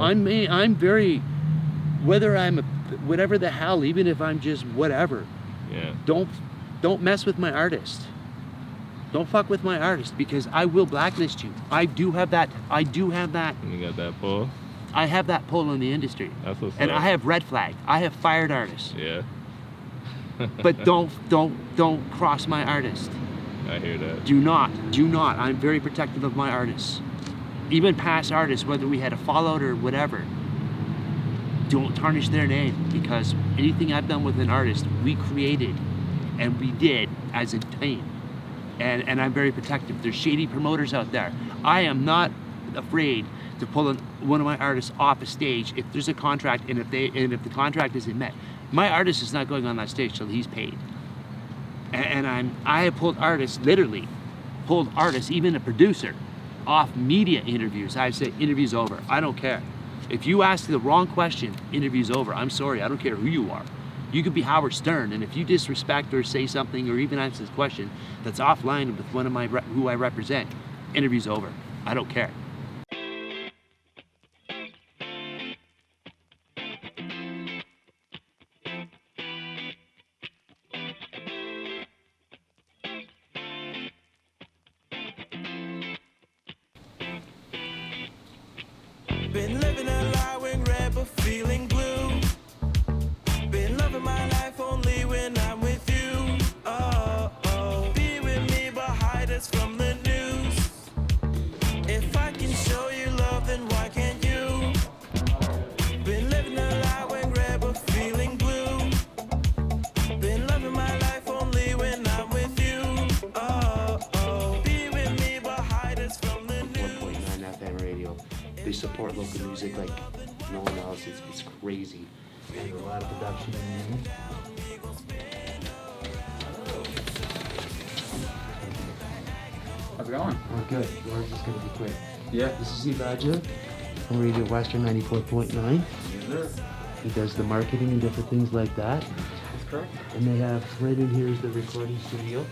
I'm very, whether I'm whatever the hell, even if I'm just whatever. Yeah. Don't mess with my artist. Don't fuck with my artist, because I will blacklist you. I do have that. You got that pull? I have that pull in the industry. That's what's and up. I have red flag. I have fired artists. Yeah. But don't cross my artist. I hear that. Do not. I'm very protective of my artists. Even past artists, whether we had a fallout or whatever, don't tarnish their name, because anything I've done with an artist, we created and we did as a team. And I'm very protective. There's shady promoters out there. I am not afraid to pull one of my artists off a stage if there's a contract, and if the contract isn't met. My artist is not going on that stage till he's paid. And I have pulled artists, literally pulled artists, even a producer, off media interviews. I say, interview's over. I don't care. If you ask the wrong question, interview's over. I'm sorry, I don't care who you are. You could be Howard Stern, and if you disrespect or say something or even answer this question that's offline with one of my who I represent, interview's over. I don't care. Been living a lie when red but feeling blue. Been loving my life only when I'm with you. Oh, oh. Be with me but hide us from the news. If I can show you love, then why can't you? Been living a lie when red but feeling blue. Been loving my life only when I'm with you. Oh, oh. Be with me but hide us from the news. 1.9 FM radio. They support local music like no one else. It's crazy. And a lot of production in there. How's it going? Oh, good. Yours is going to be quick. Yeah. This is Elijah from Radio Western 94.9. Yes, sir. He does the marketing and different things like that. That's correct. And they have, right in here is the recording studio.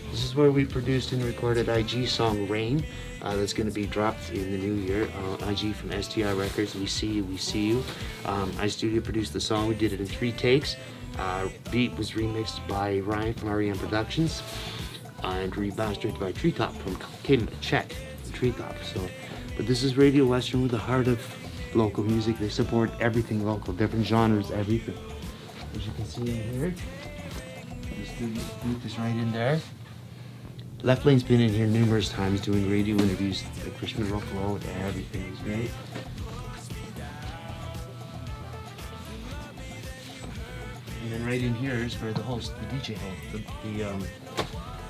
This is where we produced and recorded IG song Rain. That's going to be dropped in the new year. IG from STI Records, We See You, We See You. I studio produced the song. We did it in 3 takes. Beat was remixed by Ryan from REM Productions and remastered by Treetop from Czech Treetop. But this is Radio Western with the heart of local music. They support everything local, different genres, everything. As you can see in here, the studio booth is right in there. Left Lane's been in here numerous times doing radio interviews, the Christmas Ruffalo, everything is great. And then right in here is where the host, the DJ host, the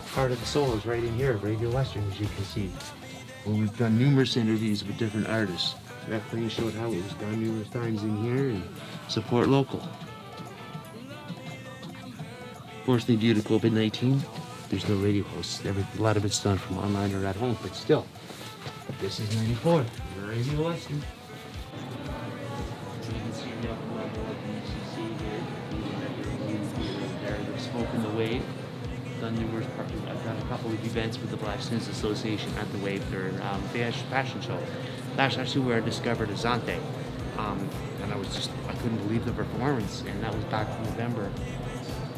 heart of the soul is right in here, Radio Western, as you can see. Where we've done numerous interviews with different artists. Left Lane showed how it was done numerous times in here, and support local. Unfortunately, due to COVID-19, there's no radio hosts. A lot of it's done from online or at home, but still, this is 94, Radio Western. So you can see the upper level of the UCC here. There's Smoke in the Wave. Done numerous I've done a couple of events with the Black Students Association at the Wave, their fashion show. That's actually where I discovered Asante. And I couldn't believe the performance, and that was back in November.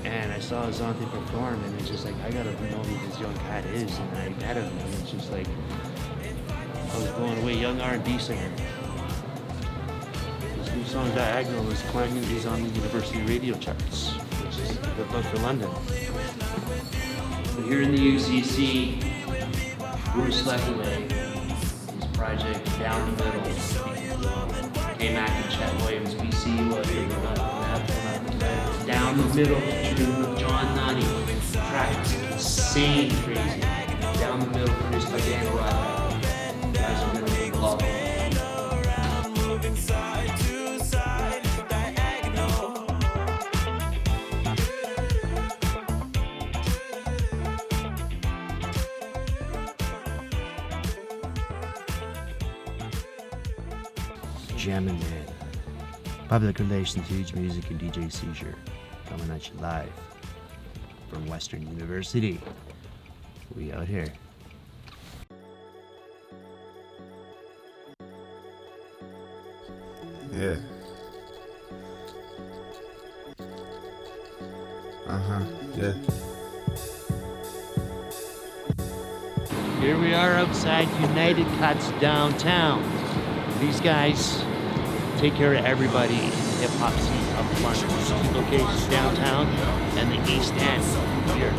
And I saw Asante perform, and it's just like, I gotta know who this young cat is, and I met him, and it's just like, I was blown away. Young R&B singer. His new song Diagonal is on the university radio charts, which is good luck for London. So here in the UCC, Bruce Lethaway, his project Down the Middle. K-Mac and Chet Williams, we see you Down the Middle, featuring John Nani. Track insane crazy. Down the Middle, produced by Dan Rod. Guys are gonna love it. Jammin Man. Public Relations, Huge Music, and DJ Seizure. Coming at you live. from Western University. We out here. Yeah. Yeah. Here we are outside United Cuts downtown. These guys take care of everybody in the hip-hop scene of London. Two locations downtown and the East End. Here.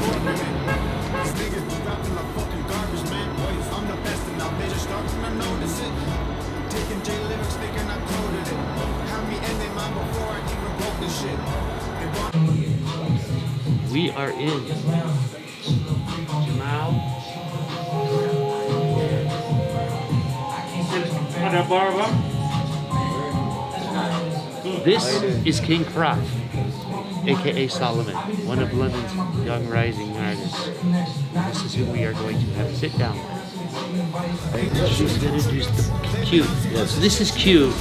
We are in This is King Croft, aka Solomon, one of London's young rising artists. This is who we are going to have sit down with. She's going to introduce the Q. So this is Q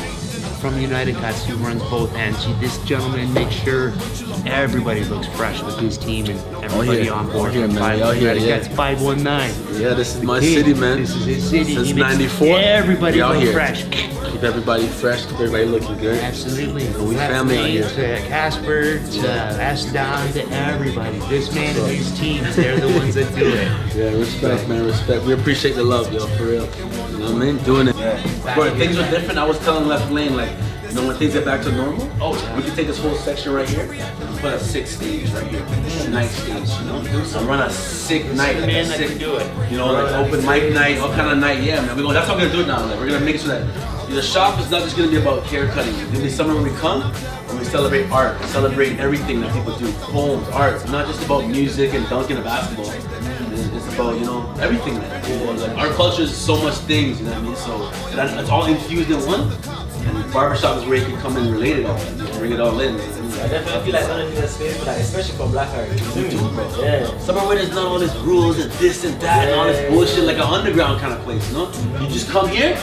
from United Cuts, who runs both ends. This gentleman makes sure everybody looks fresh with his team and everybody on board. United Cuts 519. Yeah, this is my city, man. This is his city. Since He makes '94. everybody look here. fresh. Keep everybody fresh, keep everybody looking good. Absolutely. We family out here. To Casper, to Asante, to everybody. This man and his team, they're the ones that do it. Yeah, respect, man, respect. We appreciate the love, yo, for real. You know what I mean? Doing it. But things are different. I was telling Left Lane, like, you know, when things get back to normal, we can take this whole section right here and put a 6 stage right here. Night stage, you know? And run a sick night. Like Man that can do it. You know, like open mic night, all kind of night. Yeah, man. That's how we're gonna do it now. Like, we're gonna make it so that the shop is not just gonna be about hair cutting. It's gonna be somewhere where we come and we celebrate art, celebrate everything that people do. Poems, art. It's not just about music and dunking a basketball. It's about, you know, everything, man. Like, our culture is so much things, you know what I mean? So it's all infused in one. And barbershop is where you can come and relate it all, and bring it all in. I definitely feel like London needs a space for that, especially for black artists. Yeah. Somewhere where there's not all these rules and this and that and all this bullshit, like an underground kind of place, you know? You just come here,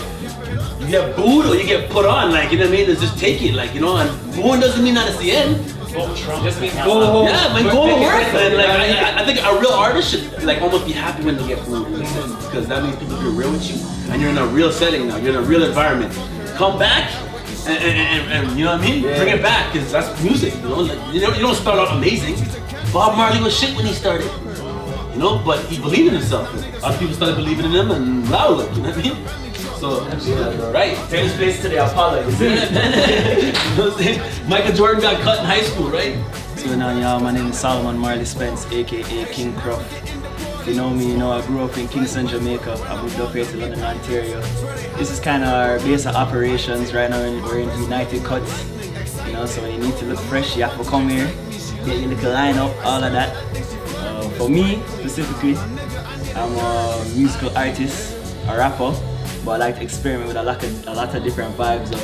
you get booed or you get put on, like, you know what I mean? It's just take it, like, you know, and booing doesn't mean that it's the end. Just means go home. Yeah, man, go to work, man. Like, I think a real artist should, like, almost be happy when they get booed, because that means people be real with you, and you're in a real setting now, you're in a real environment. Come back, and you know what I mean? Yeah. Bring it back, because that's music, you know? Like, you don't start out amazing. Bob Marley was shit when he started, you know? But he believed in himself. Other people started believing in him and loud, you know what I mean? So, right. Turn this place to the Apollo, you see? You know what I'm saying? Michael Jordan got cut in high school, right? So now, y'all, my name is Solomon Marley Spence, aka King Croft. If you know me, you know I grew up in Kingston, Jamaica. I moved up here to London, Ontario. This is kind of our base of operations. Right now we're in United Cuts. You know, so when you need to look fresh, you have to come here, get your little lineup, all of that. For me, specifically, I'm a musical artist, a rapper, but I like to experiment with a lot of different vibes of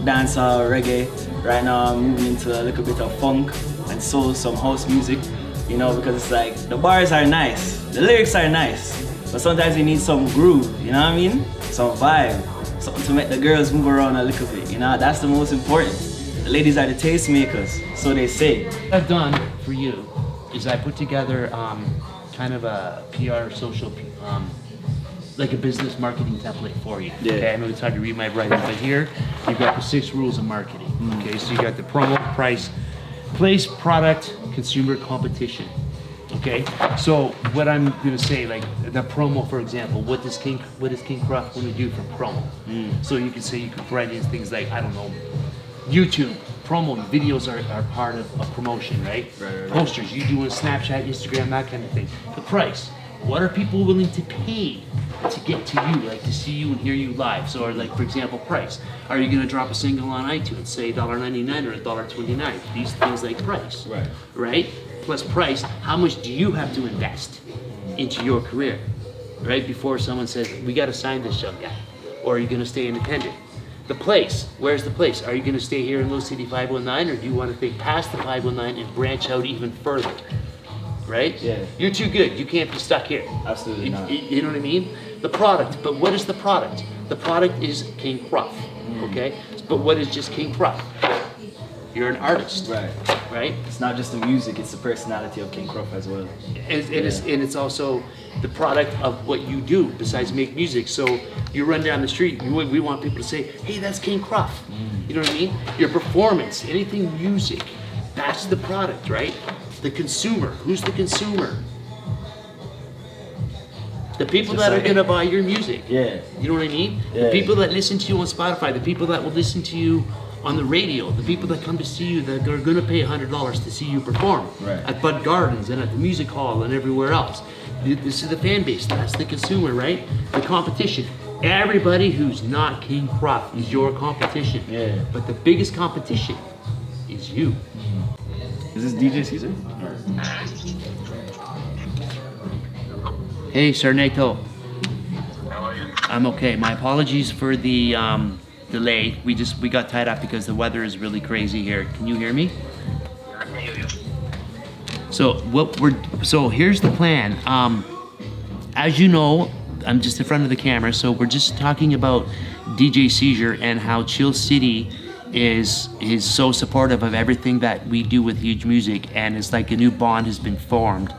dancehall, reggae. Right now I'm moving into a little bit of funk and soul, some house music. You know, because it's like, the bars are nice, the lyrics are nice, but sometimes you need some groove, you know what I mean? Some vibe, something to make the girls move around a little bit, you know? That's the most important. The ladies are the tastemakers, so they say. What I've done for you is I put together kind of a PR social, like a business marketing template for you. Yeah. Okay, I know it's hard to read my writing, but here you've got the 6 rules of marketing. Okay, so you got the promo, price, place, product, consumer, competition. Okay, so what I'm gonna say, like the promo, for example, what does King Croft want to do for promo? So you can say, you could write in things like, I don't know, YouTube promo videos are part of a promotion, right? Right. Posters, you doing Snapchat, Instagram, that kind of thing. The price, what are people willing to pay to get to you, like to see you and hear you live? So, like, for example, price. Are you gonna drop a single on iTunes, say $1.99 or $1.29? These things like price, right? Plus price, how much do you have to invest into your career, right? Before someone says, we gotta sign this young guy, or are you gonna stay independent? The place, where's the place? Are you gonna stay here in Low City 519, or do you wanna think past the 519 and branch out even further? Right? Yeah. You're too good. You can't be stuck here. Absolutely not. You know what I mean? The product. But what is the product? The product is King Croft. Okay? But what is just King Croft? You're an artist. Right. Right? It's not just the music, it's the personality of King Croft as well. And it's also the product of what you do besides make music. So you run down the street, we want people to say, hey, that's King Croft. You know what I mean? Your performance, anything music, that's the product, right? The consumer. Who's the consumer? The people Just that are like- gonna buy your music. Yeah. You know what I mean? Yeah. The people that listen to you on Spotify, the people that will listen to you on the radio, the people that come to see you that are gonna pay $100 to see you perform Right. at Bud Gardens and at the music hall and everywhere else. This is the fan base, that's the consumer, right? The competition. Everybody who's not King Croft is your competition. Yeah. But the biggest competition is you. Is this DJ Caesar? Hey, Sir Nato. I'm okay. My apologies for the delay. We got tied up because the weather is really crazy here. Can you hear me? So here's the plan. As you know, I'm just in front of the camera, so we're just talking about DJ Seizure and how Chill City is so supportive of everything that we do with Huge Music, and it's like a new bond has been formed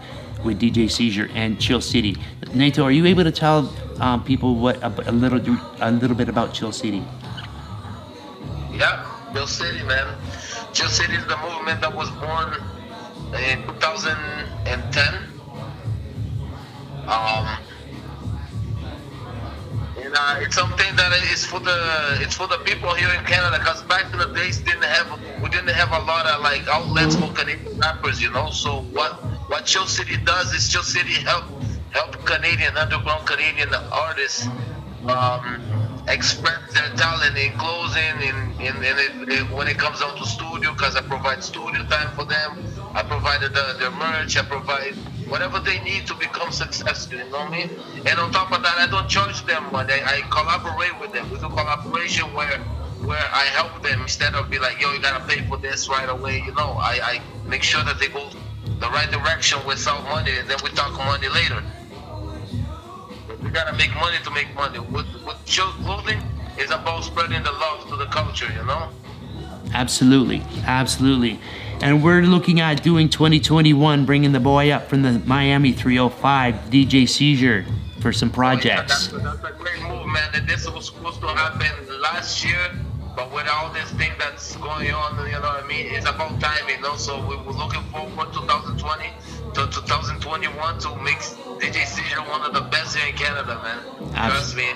with DJ Seizure and Chill City. Nato, are you able to tell people what a little bit about Chill City? Yeah, Chill City, man. Chill City is the movement that was born in 2010. It's something that is for the people here in Canada, because back in the days we didn't have a lot of like outlets for Canadian rappers, you know. So what Chill City does is Chill City help underground Canadian artists express their talent in closing, when it comes down to studio, because I provide studio time for them. I provided their merch. I provide whatever they need to become successful, you know what I mean? And on top of that, I don't charge them money. I collaborate with them. We do collaboration where I help them instead of be like, yo, you gotta pay for this right away, you know. I make sure that they go the right direction without money, and then we talk money later. We gotta make money to make money. With Chill Clothing is about spreading the love to the culture, you know? Absolutely. And we're looking at doing 2021, bringing the boy up from the Miami 305, DJ Seizure, for some projects. That's a great move, man. And this was supposed to happen last year, but with all this thing that's going on, you know what I mean? It's about timing, you know? So we were looking forward 2020 to 2021 to make DJ Seizure one of the best here in Canada, man. Trust me.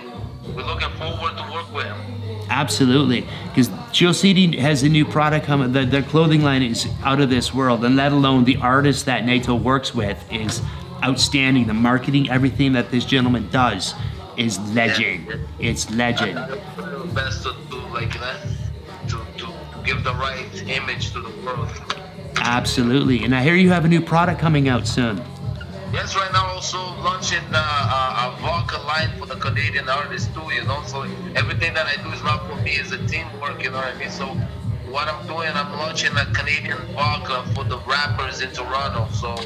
We're looking forward to work with him. Absolutely, because Chill City has a new product coming. Their clothing line is out of this world, and let alone the artist that Nato works with is outstanding. The marketing, everything that this gentleman does is legend. It's legend. I try my best to do like that, to give the right image to the world. Absolutely, and I hear you have a new product coming out soon. Yes, right now also launching a vodka line for the Canadian artists too, you know. So everything that I do is not for me, it's a teamwork, you know what I mean. So what I'm doing, I'm launching a Canadian vodka for the rappers in Toronto. So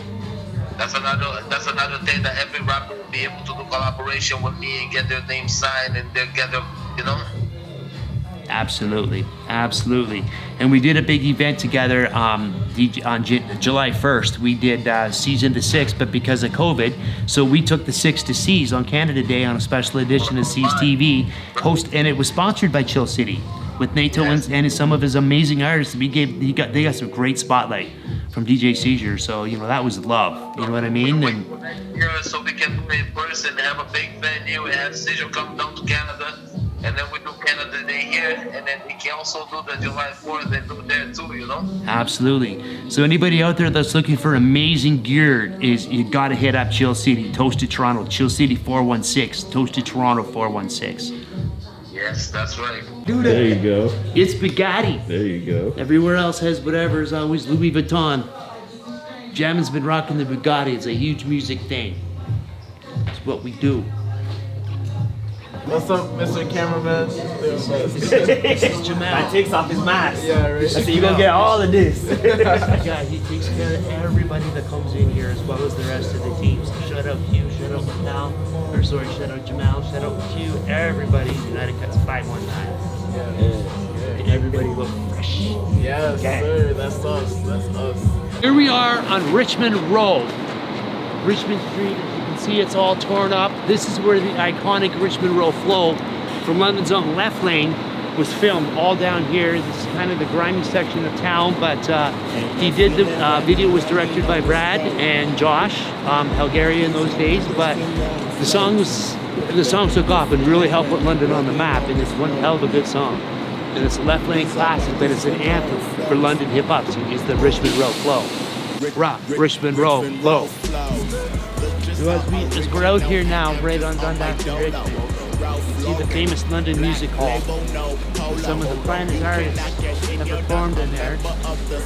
that's another thing that every rapper will be able to do collaboration with me and get their name signed and get their, you know. Absolutely. And we did a big event together on July 1st. We did Season to 6, but because of COVID, so we took the 6 to Seas on Canada Day on a special edition of Seas TV, and it was sponsored by Chill City with Nato and some of his amazing artists. They got some great spotlight from DJ Seizure, so you know that was love. You know what I mean? And so we can do it in person, have a big venue, and have Seizure come down to Canada. And then we do Canada Day here, and then we can also do the July 4th and do there too, you know? Absolutely. So anybody out there that's looking for amazing gear, you gotta hit up Chill City, Toasted Toronto, Chill City 416, Toasted Toronto 416. Yes, that's right. There you go. It's Bugatti. There you go. Everywhere else has whatever, is always Louis Vuitton. Jammin's been rocking the Bugatti. It's a huge music thing. It's what we do. What's up, Mr. Cameraman? This is Jamal. Man takes off his mask. Yeah, right. I said, you gonna get all of this. Yeah, he takes care of everybody that comes in here as well as the rest of the team. So shout out Q, shout out Mal, shout out Jamal, shout out Q, everybody. United Cuts 519. Yeah. make everybody look fresh. Yes, Okay. sir. That's us. That's us. Here we are on Richmond Road. Richmond Street, as you can see, it's all torn up. This is where the iconic Richmond Road flow from London's own Left Lane was filmed, all down here. This is kind of the grimy section of town, but he did the video was directed by Brad and Josh Helgaria in those days, but the song took off and really helped put London on the map, and it's one hell of a good song. And it's a Left Lane classic, but it's an anthem for London hip hop scene. It's the Richmond Road flow. Richmond Road flow. As we're out here now, right on Dundas and Richmond, see the famous London Music Hall. Some of the finest artists have performed in there.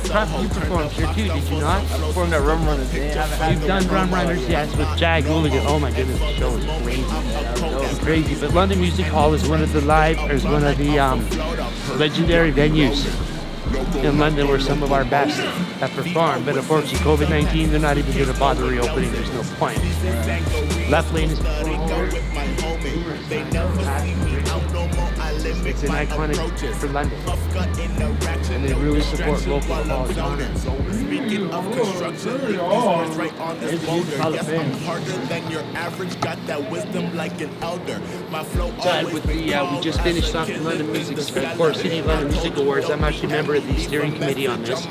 Prof, you performed here too, did you not? I performed at Rum Runners. You've done Rum Runners, yes, with Jag Hooligan. Oh my goodness, the show is crazy. It's crazy. But London Music Hall is one of the legendary venues in London where some of our best have performed. But unfortunately, COVID-19, they're not even going to bother reopening. There's no point. Left Lane is it's an iconic for London, and they really support local college genres. Speaking of construction, these words right on this boulder. Yes, I'm harder than your average, got that wisdom like an elder. My flow always We just finished off the London Music City of London Music Awards. I'm actually a member of the steering committee on this.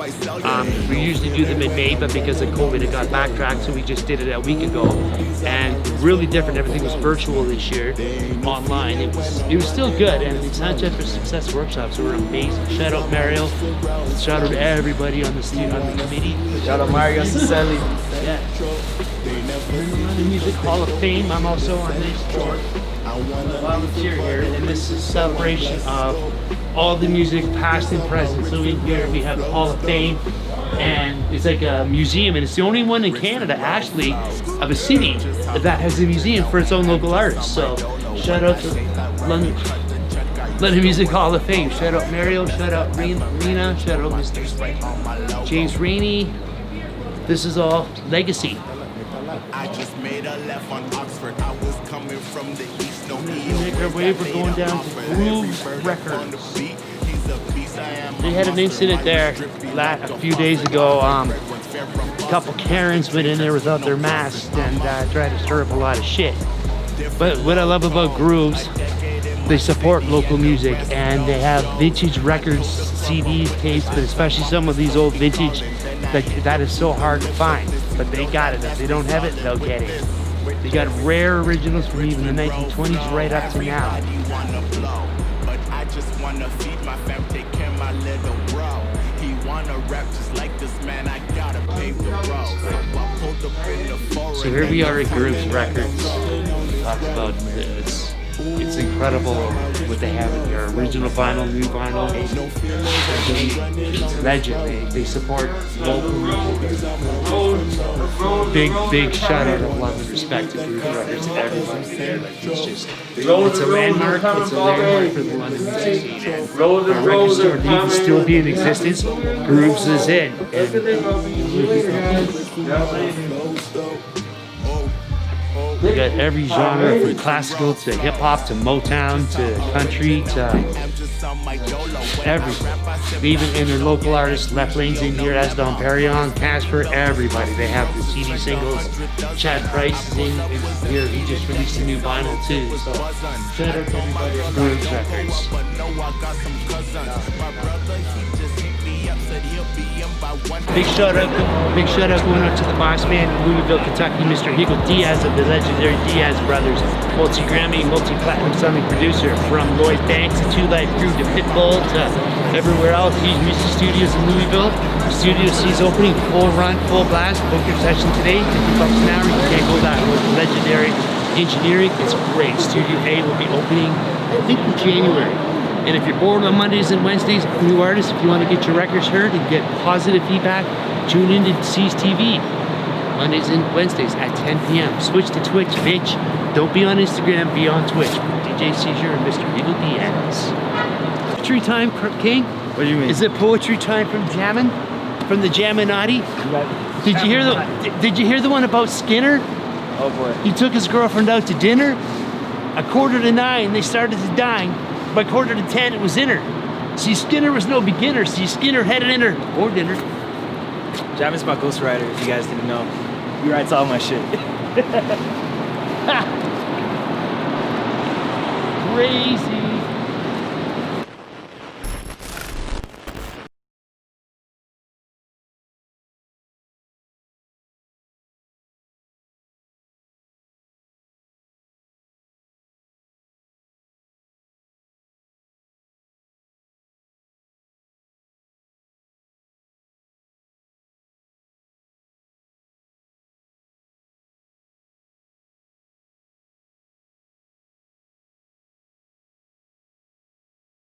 We usually do them in May, but because of COVID, it got backtracked, so we just did it a week ago. And really different. Everything was virtual this year, online. It was still good, and the Asante for Success workshops were amazing. Shout out Mario. Shout out to everybody on the committee. Shout out Mario Cicelli. Yeah. The Music Hall of Fame. I'm also on this volunteer here, and this is a celebration of all the music, past and present. So in here we have the Hall of Fame, and it's like a museum, and it's the only one in Canada, actually, of a city that has a museum for its own local artists. So shout out to London Music Hall of Fame. Shout out Mario, shout out Rena, shout out Mr. James Rainey. This is all legacy. I just made a left on Oxford. I was coming from the east. No Make our way, we're going down to Grooves Records. They had an incident there a few days ago. A couple Karens went in there without their masks and tried to stir up a lot of shit. But what I love about Grooves, they support local music, and they have vintage records, CDs, tapes, but especially some of these old vintage that is so hard to find. But they got it. If they don't have it, they'll get it. They got rare originals from even the 1920s right up to now. But I just wanna feed my fam, take care of my little bro. He wanna rap just like this man, I gotta pave the road. So here we are at Grooves Records. Talk about this. It's incredible what they have in here. Original vinyl, new vinyl. It's legend. They support local music. Big shout out of love and respect to Grooves Records and everybody there. Like, it's a landmark. It's a landmark for the London music scene. And our record store needs to still be in existence. Grooves is in. They got every genre from classical to hip hop to Motown to country to everything. Even in their local artists, Left Lane's in here, as Don Perignon, Casper, everybody. They have the CD singles. Chad Price is in here. He just released a new vinyl too. So shout out to everybody at Grooves Records. Big shout out going out to the boss man in Louisville, Kentucky, Mr. B.uilt T.his of the legendary Diaz brothers, multi-Grammy, multi-platinum selling producer, from Lloyd Banks to Two Life Crew to Pitbull to everywhere else. Huge music studios in Louisville. Studio C's opening, full run, full blast. Book your session today, $50 an hour. You can't go that with legendary engineering. It's great. Studio A will be opening, I think, in January. And if you're bored on Mondays and Wednesdays, new artists, if you want to get your records heard and get positive feedback, tune in to C's TV. Mondays and Wednesdays at 10 p.m. Switch to Twitch, bitch. Don't be on Instagram, be on Twitch. DJ Seizure and Mr. B.uilt T.his. Poetry time, King? What do you mean? Is it poetry time from Jammin? From the Jamminati? Did you hear the one about Skinner? Oh boy. He took his girlfriend out to dinner. 8:45, they started to dine. By 8:45, it was dinner. See, Skinner was no beginner. See, Skinner had it in her. Or dinner. Jammin's my ghostwriter, if you guys didn't know. He writes all my shit. Crazy.